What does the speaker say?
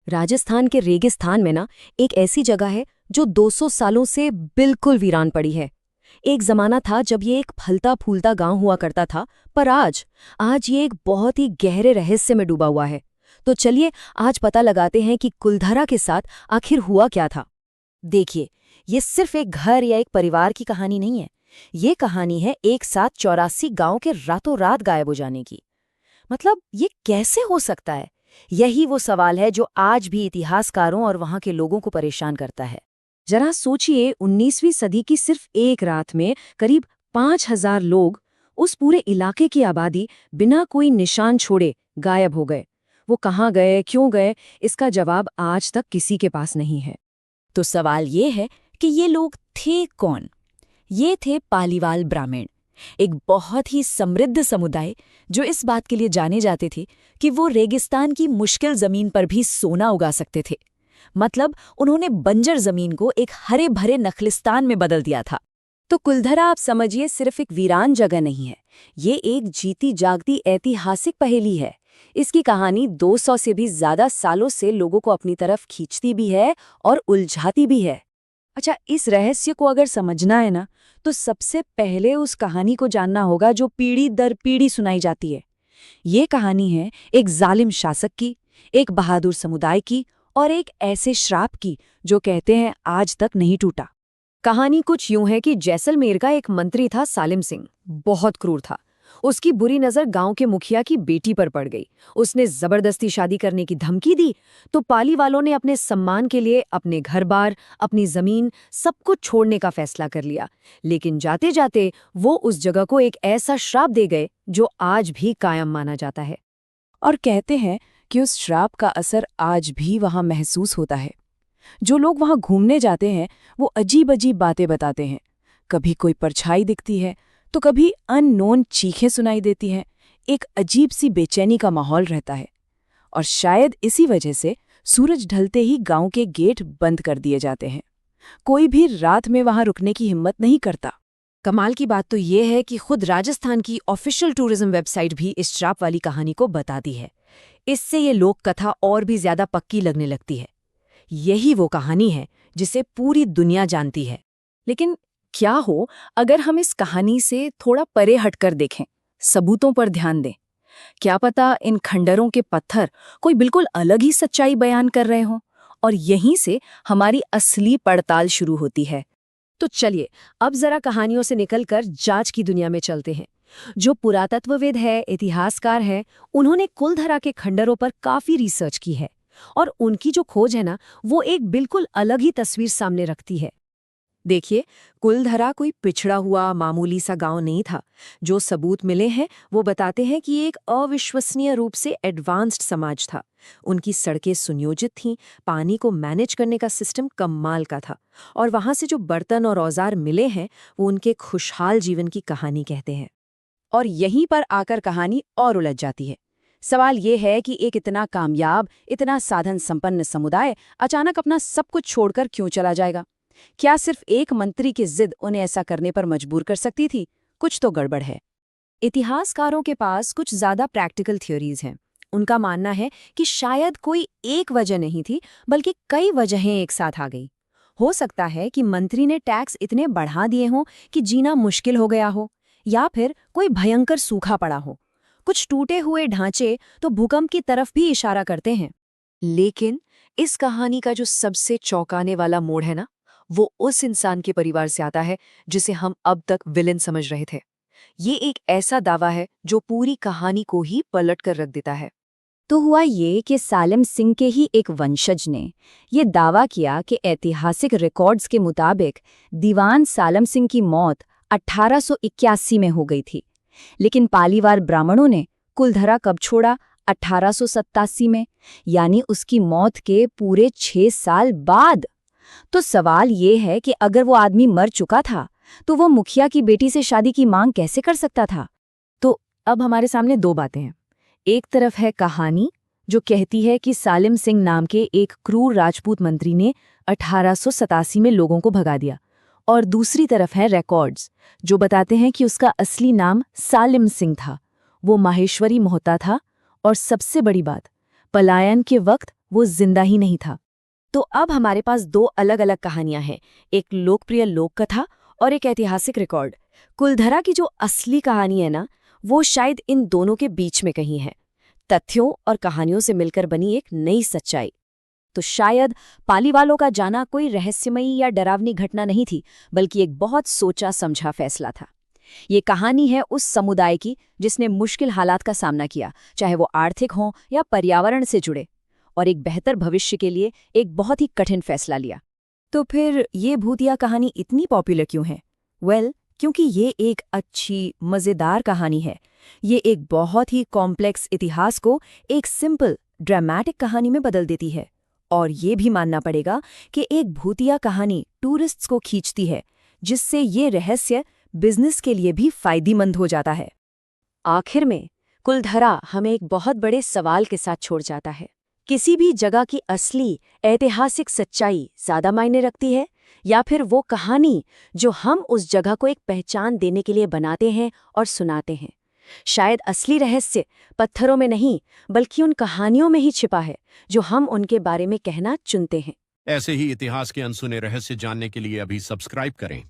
राजस्थान के रेगिस्तान में ना एक ऐसी जगह है जो 200 सालों से बिल्कुल वीरान पड़ी है। एक जमाना था जब ये एक फलता फूलता गांव हुआ करता था, पर आज ये एक बहुत ही गहरे रहस्य में डूबा हुआ है। तो चलिए आज पता लगाते हैं कि कुलधरा के साथ आखिर हुआ क्या था। देखिए, ये सिर्फ एक घर या एक परिवार की कहानी नहीं है। ये कहानी है एक साथ 84 गांव के रातों रात गायब हो जाने की। मतलब ये कैसे हो सकता है? यही वो सवाल है जो आज भी इतिहासकारों और वहां के लोगों को परेशान करता है। जरा सोचिए, 19वीं सदी की सिर्फ एक रात में करीब 5,000 लोग, उस पूरे इलाके की आबादी, बिना कोई निशान छोड़े गायब हो गए। वो कहाँ गए, क्यों गए, इसका जवाब आज तक किसी के पास नहीं है। तो सवाल ये है कि ये लोग थे कौन? ये थे पालीवाल ब्राह्मण, एक बहुत ही समृद्ध समुदाय जो इस बात के लिए जाने जाते थे कि वो रेगिस्तान की मुश्किल जमीन पर भी सोना उगा सकते थे। मतलब उन्होंने बंजर जमीन को एक हरे भरे नखलिस्तान में बदल दिया था। तो कुलधरा, आप समझिए, सिर्फ एक वीरान जगह नहीं है, ये एक जीती जागती ऐतिहासिक पहेली है। इसकी कहानी 200 से भी ज्यादा सालों से लोगों को अपनी तरफ खींचती भी है और उलझाती भी है। अच्छा, इस रहस्य को अगर समझना है ना, तो सबसे पहले उस कहानी को जानना होगा जो पीढ़ी दर पीढ़ी सुनाई जाती है। ये कहानी है एक जालिम शासक की, एक बहादुर समुदाय की और एक ऐसे श्राप की जो कहते हैं आज तक नहीं टूटा। कहानी कुछ यूं है कि जैसलमेर का एक मंत्री था सालिम सिंह, बहुत क्रूर था। उसकी बुरी नजर गांव के मुखिया की बेटी पर पड़ गई। उसने जबरदस्ती शादी करने की धमकी दी, तो पाली वालों ने अपने सम्मान के लिए अपने घर-बार, अपनी जमीन, सब कुछ छोड़ने का फैसला कर लिया। लेकिन जाते जाते वो उस जगह को एक ऐसा श्राप दे गए जो आज भी कायम माना जाता है। और कहते हैं कि उस श्राप का असर आज भी वहां महसूस होता है। जो लोग वहां घूमने जाते हैं वो अजीब अजीब बातें बताते हैं। कभी कोई परछाई दिखती है, तो कभी अननोन चीखें सुनाई देती हैं। एक अजीब सी बेचैनी का माहौल रहता है। और शायद इसी वजह से सूरज ढलते ही गांव के गेट बंद कर दिए जाते हैं। कोई भी रात में वहां रुकने की हिम्मत नहीं करता। कमाल की बात तो ये है कि खुद राजस्थान की ऑफिशियल टूरिज्म वेबसाइट भी इस श्राप वाली कहानी को बताती है। इससे ये लोक कथा और भी ज्यादा पक्की लगने लगती है। यही वो कहानी है जिसे पूरी दुनिया जानती है। लेकिन क्या हो अगर हम इस कहानी से थोड़ा परे हटकर देखें, सबूतों पर ध्यान दें? क्या पता इन खंडरों के पत्थर कोई बिल्कुल अलग ही सच्चाई बयान कर रहे हों, और यहीं से हमारी असली पड़ताल शुरू होती है। तो चलिए अब जरा कहानियों से निकलकर जांच की दुनिया में चलते हैं। जो पुरातत्वविद है, इतिहासकार है, उन्होंने कुलधरा के खंडरों पर काफी रिसर्च की है, और उनकी जो खोज है ना, वो एक बिल्कुल अलग ही तस्वीर सामने रखती है। देखिए, कुलधरा कोई पिछड़ा हुआ मामूली सा गांव नहीं था। जो सबूत मिले हैं वो बताते हैं कि ये एक अविश्वसनीय रूप से एडवांस्ड समाज था। उनकी सड़कें सुनियोजित थीं, पानी को मैनेज करने का सिस्टम कमाल का था, और वहां से जो बर्तन और औजार मिले हैं वो उनके खुशहाल जीवन की कहानी कहते हैं। और यहीं पर आकर कहानी और उलझ जाती है। सवाल ये है कि एक इतना कामयाब, इतना साधन संपन्न समुदाय अचानक अपना सब कुछ छोड़कर क्यों चला जाएगा? क्या सिर्फ एक मंत्री की जिद उन्हें ऐसा करने पर मजबूर कर सकती थी? कुछ तो गड़बड़ है। इतिहासकारों के पास कुछ ज्यादा प्रैक्टिकल थ्योरीज हैं। उनका मानना है कि शायद कोई एक वजह नहीं थी, बल्कि कई वजहें एक साथ आ गई। हो सकता है कि मंत्री ने टैक्स इतने बढ़ा दिए हों कि जीना मुश्किल हो गया हो, या फिर कोई भयंकर सूखा पड़ा हो। कुछ टूटे हुए ढांचे तो भूकंप की तरफ भी इशारा करते हैं। लेकिन इस कहानी का जो सबसे चौंकाने वाला मोड़ है ना, वो उस इंसान के परिवार से आता है जिसे हम अब तक विलेन समझ रहे थे। ये एक ऐसा दावा है जो पूरी कहानी को ही पलट कर रख देता है। तो हुआ ये कि सालिम सिंह के ही एक वंशज ने ये दावा किया कि ऐतिहासिक रिकॉर्ड्स के मुताबिक दीवान सालिम सिंह की मौत 1881 में हो गई थी। लेकिन पालीवाल ब्राह्मणों ने कुलधरा कब छोड़ा? 1887 में, यानी उसकी मौत के पूरे 6 साल बाद। तो सवाल ये है कि अगर वो आदमी मर चुका था, तो वो मुखिया की बेटी से शादी की मांग कैसे कर सकता था? तो अब हमारे सामने दो बातें हैं। एक तरफ है कहानी जो कहती है कि सालिम सिंह नाम के एक क्रूर राजपूत मंत्री ने 1887 में लोगों को भगा दिया, और दूसरी तरफ है रिकॉर्ड्स जो बताते हैं कि उसका असली नाम सालिम सिंह था। वो माहेश्वरी मोहता था, और सबसे बड़ी बात, पलायन के वक्त वो जिंदा ही नहीं था। तो अब हमारे पास दो अलग अलग कहानियां हैं, एक लोकप्रिय लोक कथा और एक ऐतिहासिक रिकॉर्ड। कुलधरा की जो असली कहानी है ना, वो शायद इन दोनों के बीच में कहीं है, तथ्यों और कहानियों से मिलकर बनी एक नई सच्चाई। तो शायद पालीवालों का जाना कोई रहस्यमयी या डरावनी घटना नहीं थी, बल्कि एक बहुत सोचा समझा फैसला था। ये कहानी है उस समुदाय की जिसने मुश्किल हालात का सामना किया, चाहे वो आर्थिक हों या पर्यावरण से जुड़े, और एक बेहतर भविष्य के लिए एक बहुत ही कठिन फैसला लिया। तो फिर ये भूतिया कहानी इतनी पॉपुलर क्यों है? क्योंकि ये एक अच्छी, मज़ेदार कहानी है। ये एक बहुत ही कॉम्प्लेक्स इतिहास को एक सिंपल, ड्रामेटिक कहानी में बदल देती है। और ये भी मानना पड़ेगा कि एक भूतिया कहानी टूरिस्ट्स को खींचती है, जिससे ये रहस्य बिजनेस के लिए भी फायदेमंद हो जाता है। आखिर में कुलधरा हमें एक बहुत बड़े सवाल के साथ छोड़ जाता है। किसी भी जगह की असली ऐतिहासिक सच्चाई ज्यादा मायने रखती है, या फिर वो कहानी जो हम उस जगह को एक पहचान देने के लिए बनाते हैं और सुनाते हैं? शायद असली रहस्य पत्थरों में नहीं, बल्कि उन कहानियों में ही छिपा है जो हम उनके बारे में कहना चुनते हैं। ऐसे ही इतिहास के अनसुने रहस्य जानने के लिए अभी सब्सक्राइब करें।